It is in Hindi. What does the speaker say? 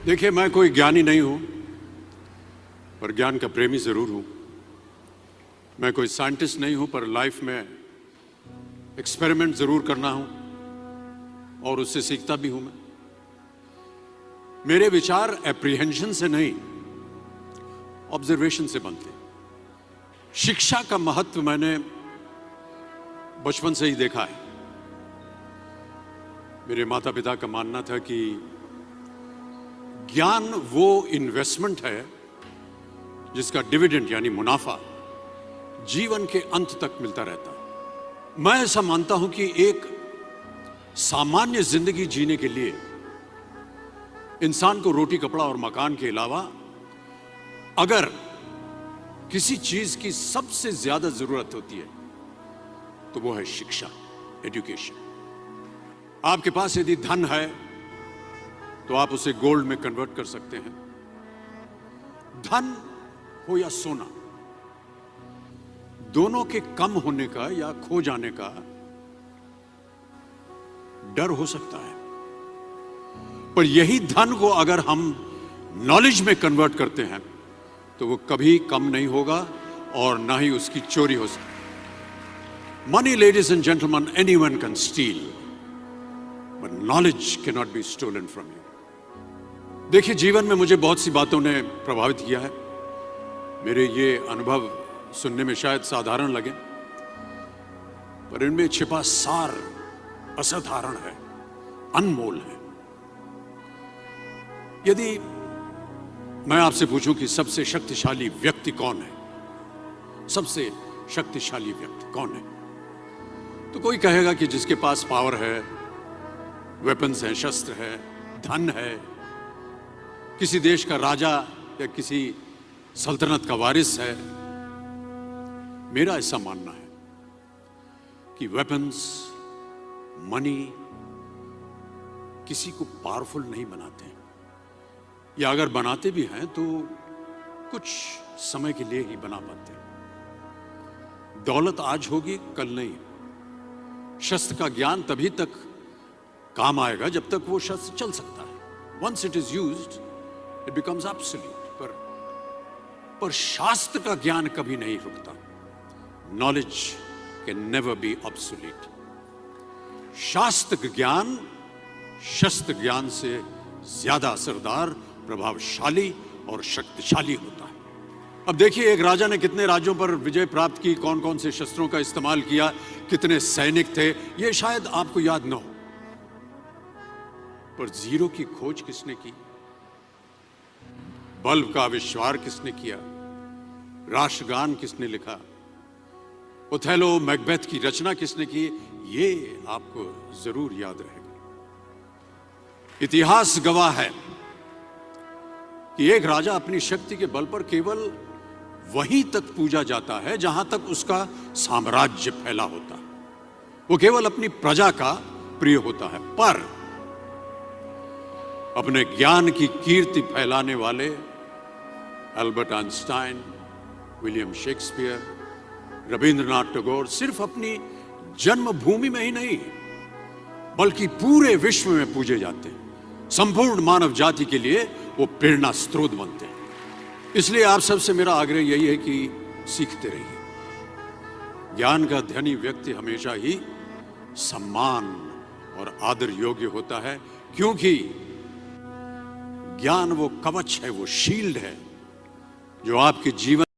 देखिए, मैं कोई ज्ञानी नहीं हूं, पर ज्ञान का प्रेमी जरूर हूं। मैं कोई साइंटिस्ट नहीं हूं, पर लाइफ में एक्सपेरिमेंट जरूर करना हूं और उससे सीखता भी हूं। मेरे विचार एप्रीहेंशन से नहीं, ऑब्जर्वेशन से बनते। शिक्षा का महत्व मैंने बचपन से ही देखा है। मेरे माता पिता का मानना था कि ज्ञान वो इन्वेस्टमेंट है जिसका डिविडेंड यानी मुनाफा जीवन के अंत तक मिलता रहता है। मैं ऐसा मानता हूं कि एक सामान्य जिंदगी जीने के लिए इंसान को रोटी कपड़ा और मकान के अलावा अगर किसी चीज की सबसे ज्यादा जरूरत होती है तो वो है शिक्षा, एजुकेशन। आपके पास यदि धन है तो आप उसे गोल्ड में कन्वर्ट कर सकते हैं। धन हो या सोना, दोनों के कम होने का या खो जाने का डर हो सकता है, पर यही धन को अगर हम नॉलेज में कन्वर्ट करते हैं तो वो कभी कम नहीं होगा और ना ही उसकी चोरी हो सकती। Money, ladies and gentlemen, anyone can steal, but knowledge can not be stolen from you. देखिए, जीवन में मुझे बहुत सी बातों ने प्रभावित किया है। मेरे ये अनुभव सुनने में शायद साधारण लगे, पर इनमें छिपा सार असाधारण है, अनमोल है। यदि मैं आपसे पूछूं कि सबसे शक्तिशाली व्यक्ति कौन है, सबसे शक्तिशाली व्यक्ति कौन है, तो कोई कहेगा कि जिसके पास पावर है, वेपन्स हैं, शस्त्र है, धन है, किसी देश का राजा या किसी सल्तनत का वारिस है। मेरा ऐसा मानना है कि वेपन्स, मनी किसी को पावरफुल नहीं बनाते, या अगर बनाते भी हैं तो कुछ समय के लिए ही बना पाते हैं। दौलत आज होगी, कल नहीं। शस्त्र का ज्ञान तभी तक काम आएगा जब तक वो शस्त्र चल सकता है। Once it is used it becomes absolute. पर शास्त्र का ज्ञान कभी नहीं रुकता। Knowledge can never be obsolete. शास्त्र ज्ञान शस्त्र ज्ञान से ज्यादा असरदार, प्रभावशाली और शक्तिशाली होता है। अब देखिए, एक राजा ने कितने राज्यों पर विजय प्राप्त की, कौन कौन से शस्त्रों का इस्तेमाल किया, कितने सैनिक थे, यह शायद आपको याद न हो, पर जीरो की खोज किसने की, बल्ब का आविष्कार किसने किया, राष्ट्रगान किसने लिखा, ओथेलो मैकबेथ की रचना किसने की, ये आपको जरूर याद रहेगा। इतिहास गवाह है कि एक राजा अपनी शक्ति के बल पर केवल वहीं तक पूजा जाता है जहां तक उसका साम्राज्य फैला होता है। वो केवल अपनी प्रजा का प्रिय होता है। पर अपने ज्ञान की कीर्ति फैलाने वाले Albert Einstein, William Shakespeare, Rabindranath Tagore सिर्फ अपनी जन्मभूमि में ही नहीं बल्कि पूरे विश्व में पूजे जाते हैं। संपूर्ण मानव जाति के लिए वो प्रेरणा स्रोत बनते हैं। इसलिए आप सबसे मेरा आग्रह यही है कि सीखते रहिए। ज्ञान का धनी व्यक्ति हमेशा ही सम्मान और आदर योग्य होता है, क्योंकि ज्ञान वो कवच है, वो शील्ड है जो आपके जीवन